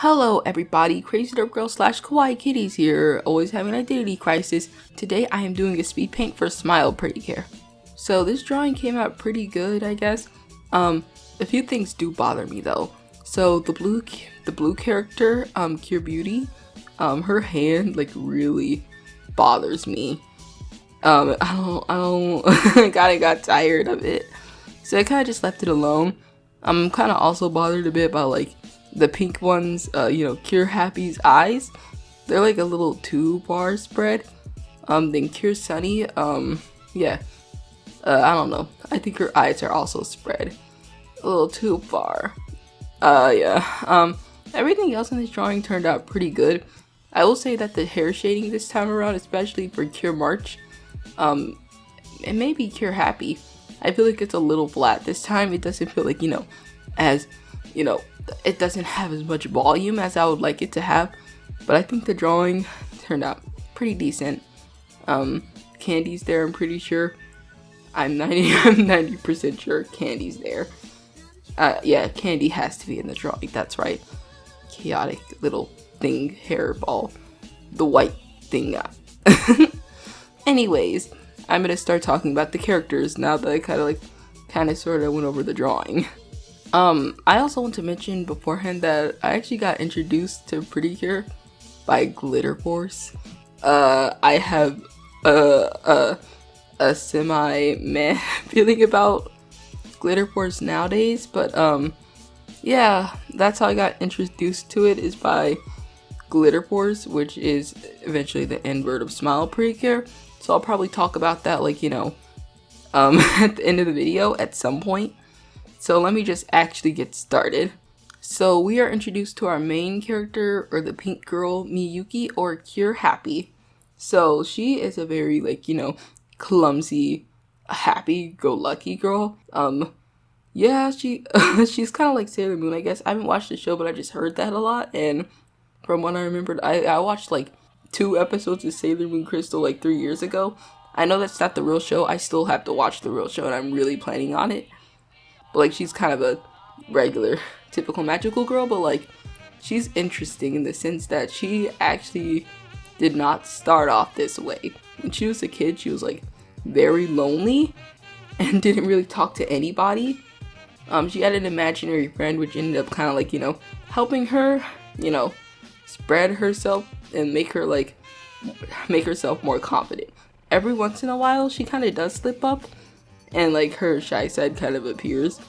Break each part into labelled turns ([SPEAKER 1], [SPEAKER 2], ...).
[SPEAKER 1] Hello everybody, Crazy Dope Girl / Kawaii Kitties here, always having an identity crisis. Today I am doing a speed paint for Smile Pretty Care. So this drawing came out pretty good, I guess. A few things do bother me though. So the blue character, Cure Beauty, her hand like really bothers me. I don't I kinda got tired of it. So I kinda just left it alone. I'm kinda also bothered a bit by like the pink ones, Cure Happy's eyes. They're like a little 2-bar spread. Then Cure Sunny, I don't know. I think her eyes are also spread. A little too far. Everything else in this drawing turned out pretty good. I will say that the hair shading this time around, especially for Cure March, and maybe Cure Happy, I feel like it's a little flat this time. It doesn't feel like, it doesn't have as much volume as I would like it to have, but I think the drawing turned out pretty decent. Candy's there, I'm pretty sure. I'm 90% sure Candy's there. Candy has to be in the drawing, that's right. Chaotic little thing, hairball. The white thing. Anyways, I'm gonna start talking about the characters now that I kind of sort of went over the drawing. I also want to mention beforehand that I actually got introduced to Pretty Cure by Glitter Force. I have a semi-meh feeling about Glitter Force nowadays, but that's how I got introduced to it, is by Glitter Force, which is eventually the invert of Smile Pretty Cure. So I'll probably talk about that at the end of the video at some point. So let me just actually get started. So we are introduced to our main character, or the pink girl, Miyuki, or Cure Happy. So she is a very clumsy, happy-go-lucky girl. She's kind of like Sailor Moon, I guess. I haven't watched the show, but I just heard that a lot. And from what I remembered, I watched 2 episodes of Sailor Moon Crystal 3 years ago. I know that's not the real show. I still have to watch the real show, and I'm really planning on it. But she's kind of a regular, typical magical girl, but she's interesting in the sense that she actually did not start off this way. When she was a kid, she was very lonely and didn't really talk to anybody. She had an imaginary friend, which ended up kind of helping her, spread herself and make herself more confident. Every once in a while, she kind of does slip up, and her shy side kind of appears.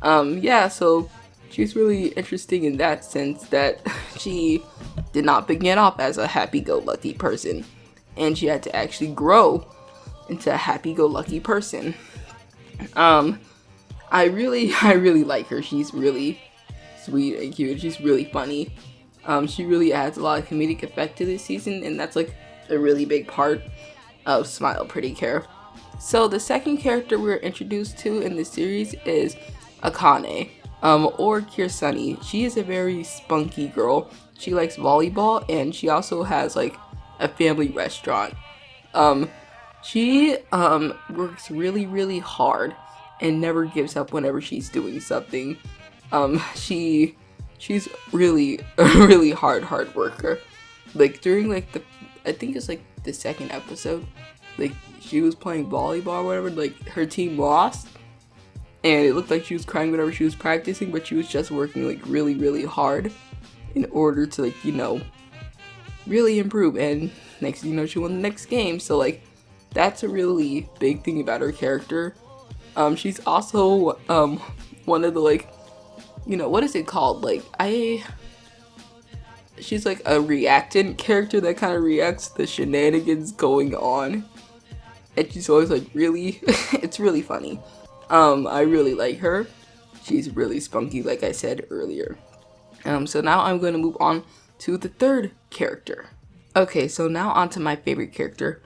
[SPEAKER 1] So she's really interesting in that sense that she did not begin off as a happy-go-lucky person, and she had to actually grow into a happy-go-lucky person. I really like her. She's really sweet and cute. She's really funny. She really adds a lot of comedic effect to this season, and that's a really big part of Smile Pretty Care. So the second character we're introduced to in the series is Akane, or Cure Sunny. She is a very spunky girl. She likes volleyball, and she also has a family restaurant. She works really, really hard and never gives up whenever she's doing something. She's really a really hard worker. During I think it's the second episode, she was playing volleyball or whatever, her team lost, and it looked like she was crying whenever she was practicing, but she was just working really, really hard in order to really improve, and next thing you know, she won the next game. So that's a really big thing about her character. She's also one of the what is it called? She's a reactant character that kind of reacts to the shenanigans going on. And she's always really, it's really funny. I really like her. She's really spunky, like I said earlier. So now I'm going to move on to the third character. Okay, so now on to my favorite character,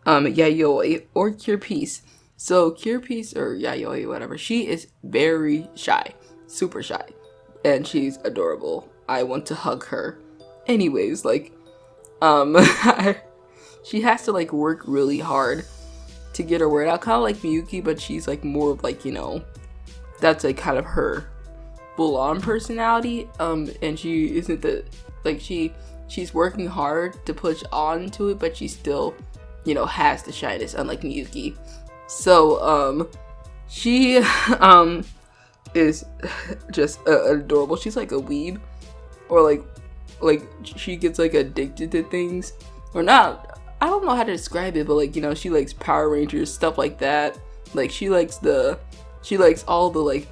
[SPEAKER 1] Yayoi, or Cure Peace. So Cure Peace, or Yayoi, whatever, she is very shy, super shy, and she's adorable. I want to hug her. Anyways, she has to work really hard to get her word out, kind of like Miyuki, but she's more of that's kind of her full-on personality, and she isn't the, like, she's working hard to push on to it, but she still, you know, has the shyness, unlike Miyuki. So, she, is just adorable. She's like a weeb, or like she gets like addicted to things, or not. I don't know how to describe it, but like, you know, she likes Power Rangers, stuff like that. Like she likes all the like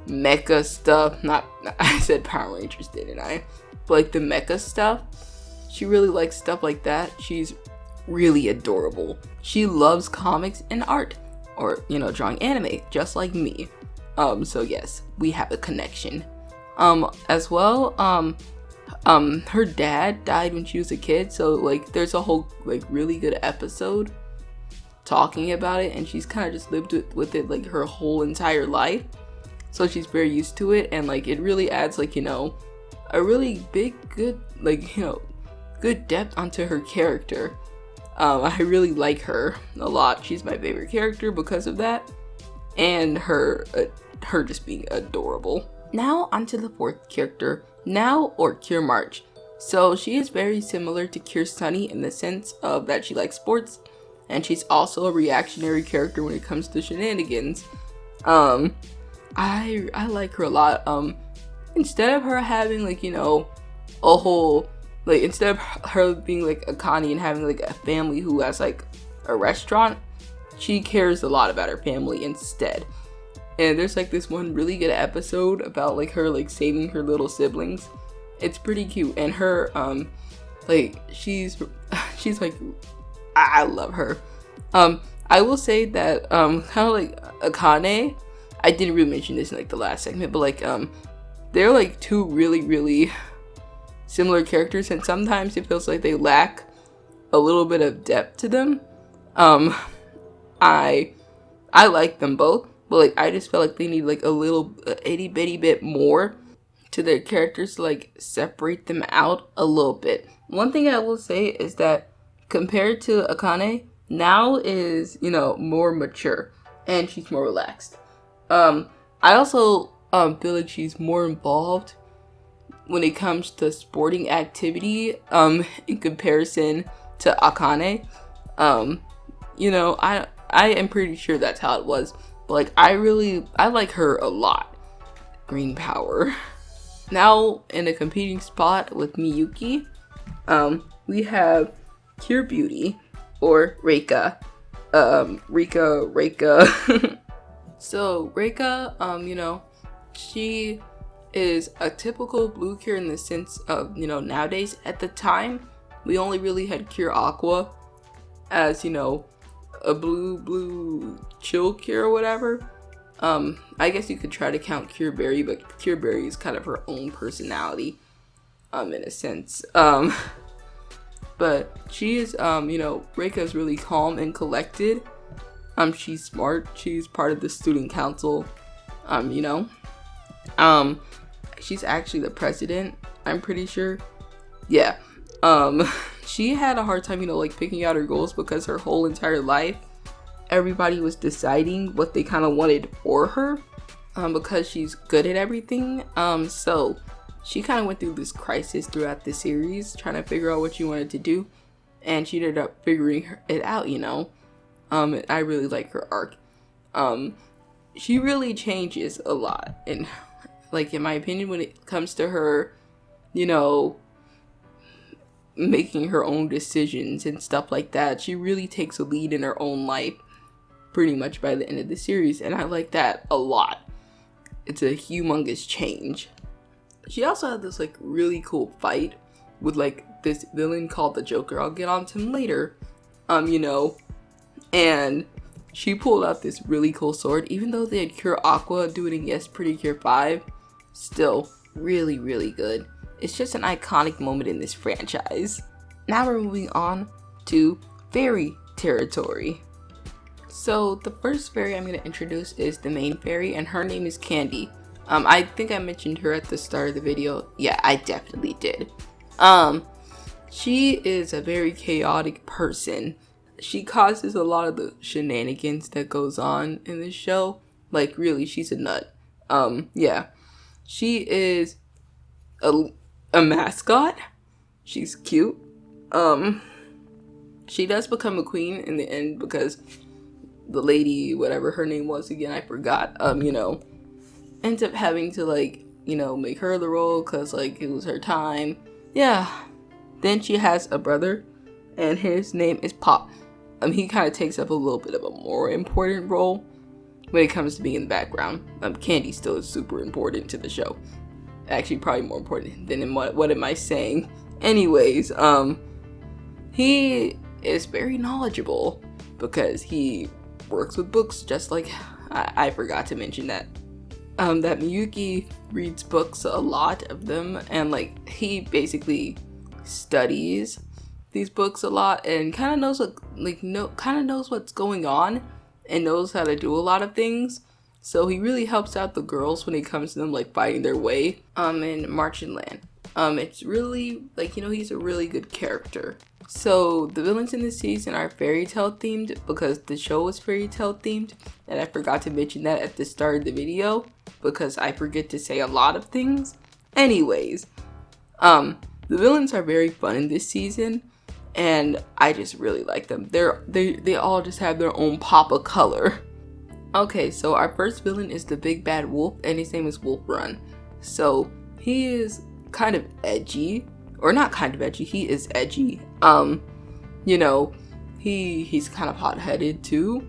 [SPEAKER 1] mecha stuff. Not I said Power Rangers, didn't I? But like the mecha stuff. She really likes stuff like that. She's really adorable. She loves comics and art, or, you know, drawing anime, just like me. So yes, we have a connection. As well, her dad died when she was a kid, so like there's a whole like really good episode talking about it, and she's kind of just lived with it like her whole entire life, so she's very used to it, and like it really adds like, you know, a really big good, like, you know, good depth onto her character. I really like her a lot. She's my favorite character because of that, and her just being adorable. Now onto the fourth character, Now, or Cure March. So she is very similar to Cure Sunny in the sense of that she likes sports, and she's also a reactionary character when it comes to shenanigans. I like her a lot. Instead of her having like, you know, a whole, like, instead of her being like Akane and having like a family who has like a restaurant, she cares a lot about her family instead. And there's like this one really good episode about like her like saving her little siblings. It's pretty cute, and her like she's like, I love her. I will say that kind of like Akane, I didn't really mention this in like the last segment, but like they're like two really similar characters, and sometimes it feels like they lack a little bit of depth to them. I like them both, but like I just felt like they need like a little itty bitty bit more to their characters to like separate them out a little bit. One thing I will say is that compared to Akane, Now is, you know, more mature and she's more relaxed. I also feel like she's more involved when it comes to sporting activity in comparison to Akane. You know, I am pretty sure that's how it was. But like I like her a lot. Green power. Now in a competing spot with Miyuki, we have Cure Beauty, or Reika. Reika. So Reika, you know, she is a typical blue cure in the sense of, you know, nowadays. At the time, we only really had Cure Aqua as, you know, a blue chill cure or whatever. I guess you could try to count Cure Berry, but Cure Berry is kind of her own personality, in a sense. But she is, you know, Reika is really calm and collected. She's smart. She's part of the student council. You know, she's actually the president, I'm pretty sure. Yeah. She had a hard time, you know, like picking out her goals because her whole entire life, everybody was deciding what they kind of wanted for her, because she's good at everything. So she kind of went through this crisis throughout the series, trying to figure out what she wanted to do, and she ended up figuring it out, you know. I really like her arc. She really changes a lot, and like in my opinion, when it comes to her, you know, making her own decisions and stuff like that, she really takes a lead in her own life pretty much by the end of the series, and I like that a lot. It's a humongous change. She also had this like really cool fight with like this villain called the Joker. I'll get on to him later. You know, and she pulled out this really cool sword. Even though they had Cure Aqua do it in Yes Pretty Cure 5, still really good. It's just an iconic moment in this franchise. Now we're moving on to fairy territory. So the first fairy I'm going to introduce is the main fairy, and her name is Candy. I think I mentioned her at the start of the video. Yeah, I definitely did. She is a very chaotic person. She causes a lot of the shenanigans that goes on in this show. Like, really, she's a nut. Yeah. She is a mascot. She's cute. She does become a queen in the end because the lady, whatever her name was again, I forgot, ends up having to, like, make her the role because, like, it was her time. Yeah. Then she has a brother, and his name is Pop. He kind of takes up a little bit of a more important role when it comes to being in the background. Candy still is super important to the show. Actually, probably more important than in what am I saying? Anyways, he is very knowledgeable because he works with books, just like I forgot to mention that. That Miyuki reads books, a lot of them, and like he basically studies these books a lot and kind of knows what's going on and knows how to do a lot of things. So he really helps out the girls when it comes to them like fighting their way in Marching Land. It's really like, he's a really good character. So the villains in this season are fairy tale themed because the show is fairy tale themed, and I forgot to mention that at the start of the video because I forget to say a lot of things. Anyways, the villains are very fun in this season, and I just really like them. They all just have their own pop of color. Okay, so our first villain is the big bad wolf, and his name is Wolf Run. So he is kind of edgy, or not kind of edgy, he is edgy. He's kind of hot-headed too.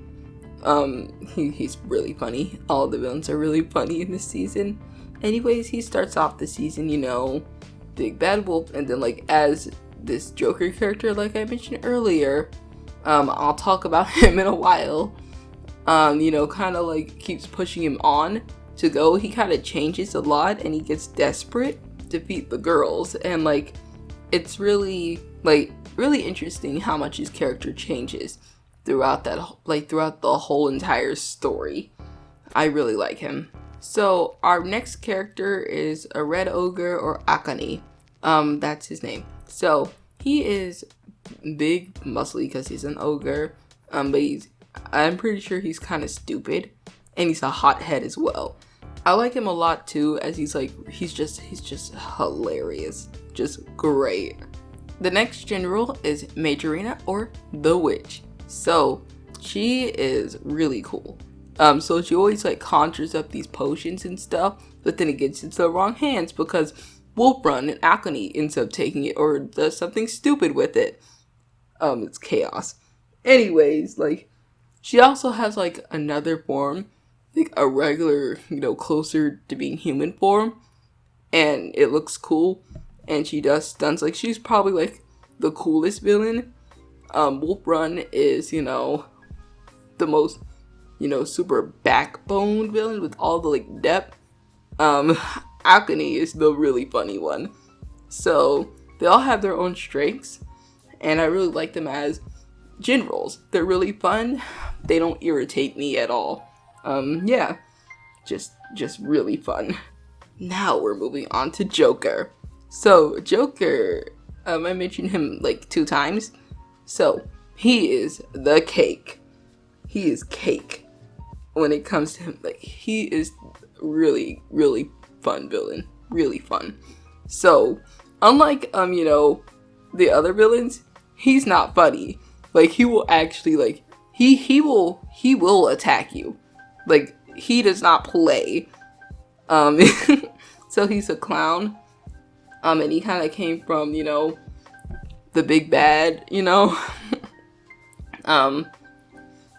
[SPEAKER 1] He's really funny. All the villains are really funny in this season. Anyways, he starts off the season, big bad wolf, and then like as this Joker character, like I mentioned earlier, I'll talk about him in a while. Kind of like keeps pushing him on to go. He kind of changes a lot and he gets desperate to defeat the girls, and like it's really interesting how much his character changes throughout the whole entire story. I really like him. So our next character is a red ogre, or Akane. That's his name. So he is big, muscly because he's an ogre. But I'm pretty sure he's kind of stupid, and he's a hothead as well. I like him a lot too, as he's just hilarious, just great. The next general is Majorina, or the witch. So she is really cool. So she always like conjures up these potions and stuff, but then it gets into the wrong hands because Wolf Run and Akane ends up taking it or does something stupid with it. It's chaos. Anyways, like she also has like another form, like a regular, closer to being human form, and it looks cool. And she does stunts. Like she's probably like the coolest villain. Wolf Run is, the most, super backbone villain with all the like depth. Akane is the really funny one. So they all have their own strengths, and I really like them as generals. They're really fun. They don't irritate me at all. Just really fun. Now we're moving on to Joker. So Joker, I mentioned him like 2 times. So he is the cake. He is cake when it comes to him. Like he is really, really fun villain. Really fun. So unlike the other villains, he's not funny. Like he will actually like he will attack you. Like he does not play. So he's a clown. And he kind of came from, the big bad,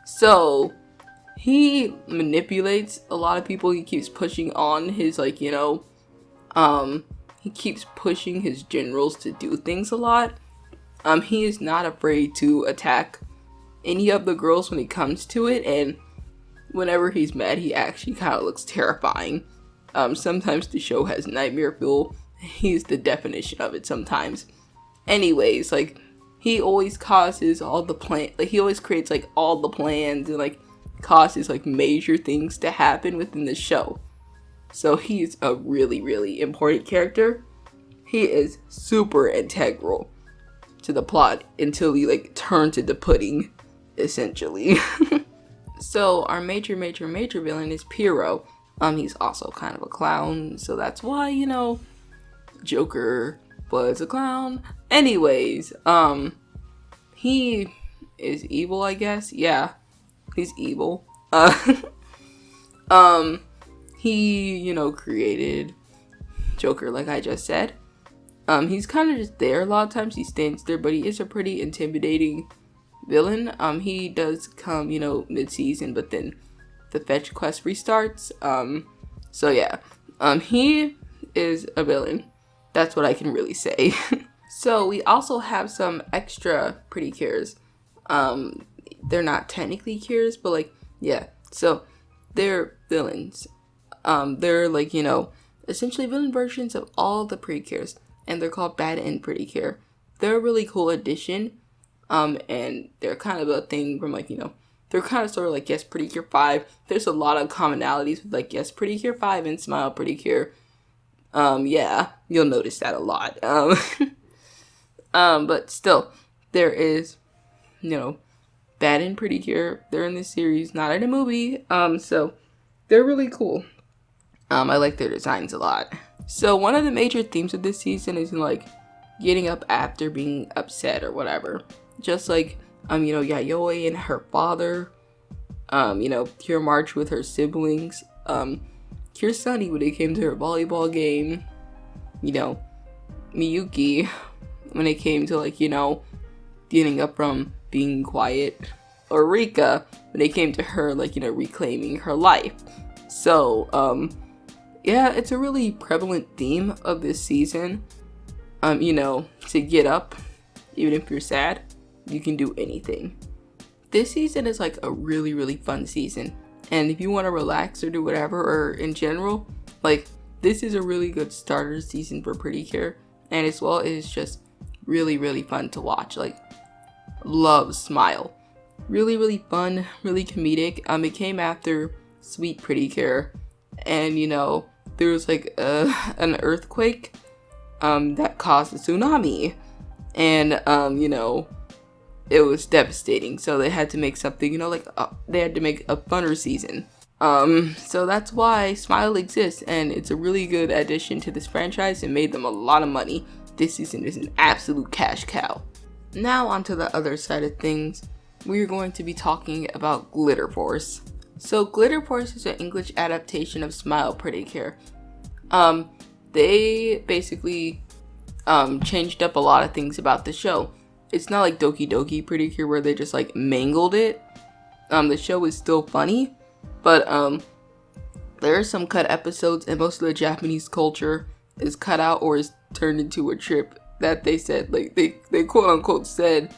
[SPEAKER 1] So he manipulates a lot of people. He keeps pushing on his, he keeps pushing his generals to do things a lot. He is not afraid to attack any of the girls when it comes to it, and whenever he's mad, he actually kind of looks terrifying. Sometimes the show has nightmare fuel. He's the definition of it sometimes. Anyways, like he always causes all the he always creates like all the plans and like causes like major things to happen within the show. So he's a really, really important character. He is super integral to the plot until he like turns into pudding, essentially. So our major villain is Pyro. He's also kind of a clown, so that's why, Joker was a clown. Anyways, he is evil, I guess. Yeah, he's evil. He, created Joker, like I just said. He's kind of just there a lot of times. He stands there, but he is a pretty intimidating villain. He does come, mid-season, but then the fetch quest restarts. So yeah, he is a villain. That's what I can really say. So we also have some extra pretty cures. They're not technically cures, but like, yeah. So they're villains. They're like, essentially villain versions of all the pretty cures. And they're called Bad and Pretty Cure. They're a really cool addition. And they're kind of a thing from like, they're kind of sort of like Yes Pretty Cure 5. There's a lot of commonalities with like Yes Pretty Cure 5 and Smile Pretty Cure. Yeah, you'll notice that a lot. But still, there is, Bad and Pretty Cure. They're in this series, not in a movie. So they're really cool. I like their designs a lot. So one of the major themes of this season is like getting up after being upset or whatever. Just like, Yayoi and her father. Cure March with her siblings. Cure Sunny when it came to her volleyball game. Miyuki when it came to like, getting up from being quiet. Or Rika when it came to her like, reclaiming her life. So, yeah, it's a really prevalent theme of this season. To get up, even if you're sad, you can do anything. This season is like a really, really fun season. And if you want to relax or do whatever, or in general, like, this is a really good starter season for Pretty Cure. And as well, it is just really, really fun to watch. Like, love Smile. Really, really fun, really comedic. It came after Sweet Pretty Cure. And, there was like an earthquake that caused a tsunami. And, it was devastating. So they had to make something, they had to make a funner season. So that's why Smile exists. And it's a really good addition to this franchise and made them a lot of money. This season is an absolute cash cow. Now onto the other side of things. We're going to be talking about Glitter Force. So Glitter Force is an English adaptation of Smile Pretty Cure. They basically changed up a lot of things about the show. It's not like Doki Doki Pretty Cure where they just like mangled it. The show is still funny, but there are some cut episodes and most of the Japanese culture is cut out or is turned into a trip that they said, like they quote unquote said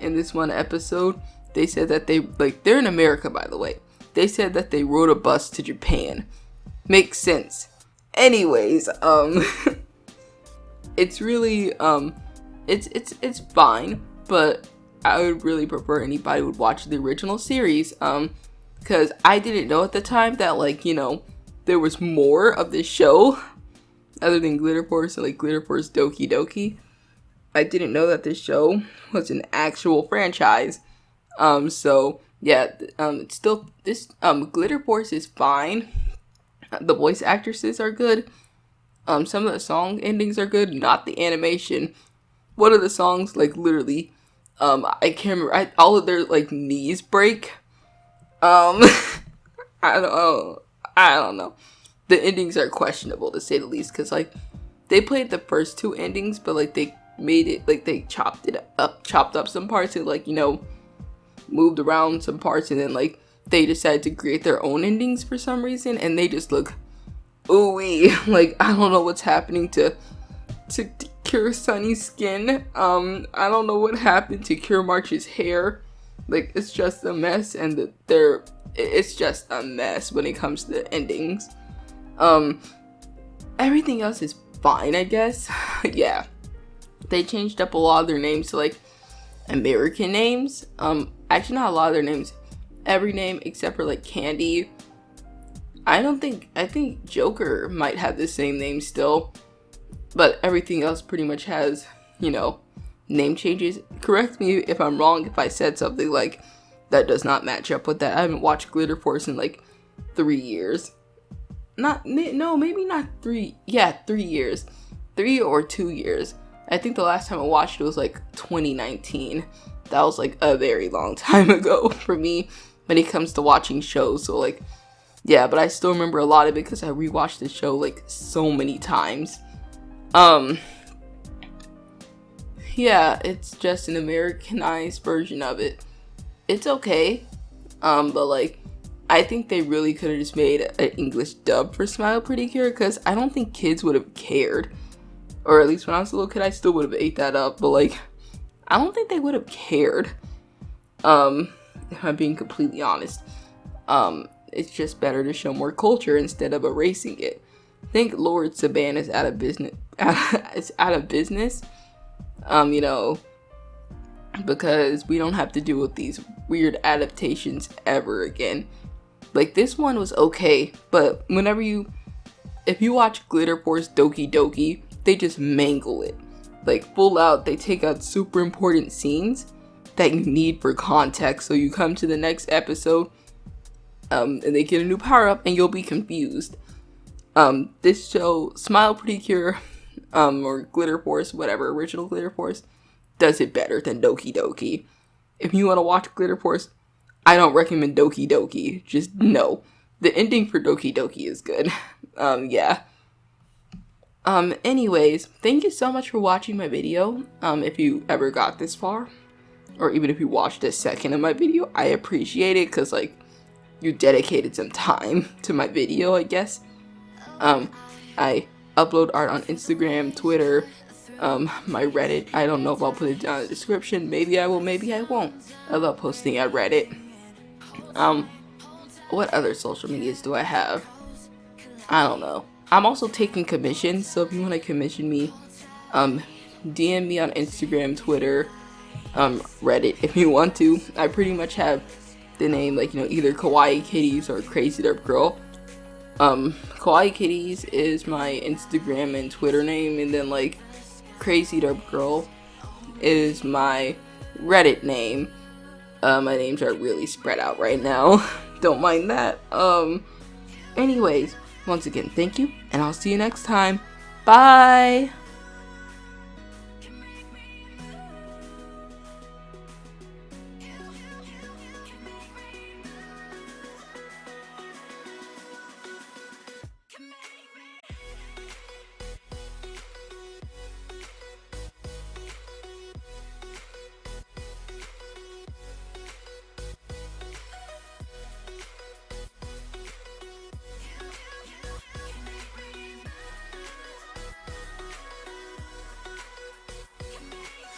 [SPEAKER 1] in this one episode, they said that they're in America, by the way. They said that they rode a bus to Japan. Makes sense. Anyways, it's really, it's fine, but I would really prefer anybody would watch the original series, because I didn't know at the time that, like, there was more of this show, other than Glitter Force and, like, Glitter Force Doki Doki. I didn't know that this show was an actual franchise, so, yeah, it's still, this, Glitter Force is fine. The voice actresses are good. Some of the song endings are good, not the animation. One of the songs, like, literally, I can't remember, all of their, like, knees break. I don't know. The endings are questionable, to say the least, because, like, they played the first two endings, but, like, they made it, like, they chopped up some parts and, like, moved around some parts, and then, like, they decided to create their own endings for some reason, and they just look ooey. Like, I don't know what's happening to Cure Sunny's skin. I don't know what happened to Cure March's hair. Like, it's just a mess, and it's just a mess when it comes to the endings. Everything else is fine, I guess. Yeah. They changed up a lot of their names to, like, American names. Actually, not a lot of their names. Every name except for, like, Candy. I think Joker might have the same name still. But everything else pretty much has, name changes. Correct me if I'm wrong if I said something, like, that does not match up with that. I haven't watched Glitter Force in, like, 3 years. no, maybe not 3. Yeah, 3 years. 3 or 2 years. I think the last time I watched it was like 2019. That was like a very long time ago for me when it comes to watching shows. So like, yeah, but I still remember a lot of it because I rewatched the show like so many times. Yeah, it's just an Americanized version of it. It's okay. But like, I think they really could have just made an English dub for Smile Pretty Cure, because I don't think kids would have cared. Or at least when I was a little kid, I still would have ate that up. But like, I don't think they would have cared. If I'm being completely honest. It's just better to show more culture instead of erasing it. I think Lord Saban is out of business. It's out of business. You know, because we don't have to deal with these weird adaptations ever again. Like, this one was okay, but if you watch Glitter Force Doki Doki, they just mangle it. Like, full out, they take out super important scenes that you need for context, so you come to the next episode, and they get a new power-up, and you'll be confused. This show, Smile Pretty Cure, or Glitter Force, whatever, original Glitter Force, does it better than Doki Doki. If you want to watch Glitter Force, I don't recommend Doki Doki. Just no. The ending for Doki Doki is good. Yeah. Anyways, thank you so much for watching my video. If you ever got this far, or even if you watched a second of my video, I appreciate it, because, like, you dedicated some time to my video, I guess. I upload art on Instagram, Twitter, my Reddit. I don't know if I'll put it down in the description. Maybe I will, maybe I won't. I love posting at Reddit. What other social medias do I have? I don't know. I'm also taking commissions, so if you want to commission me, DM me on Instagram, Twitter, Reddit if you want to. I pretty much have the name, like, you know, either Kawaii Kitties or Crazy Derp Girl. Kawaii Kitties is my Instagram and Twitter name, and then, like, Crazy Derp Girl is my Reddit name. My names are really spread out right now. Don't mind that. Anyways, once again, thank you, and I'll see you next time. Bye!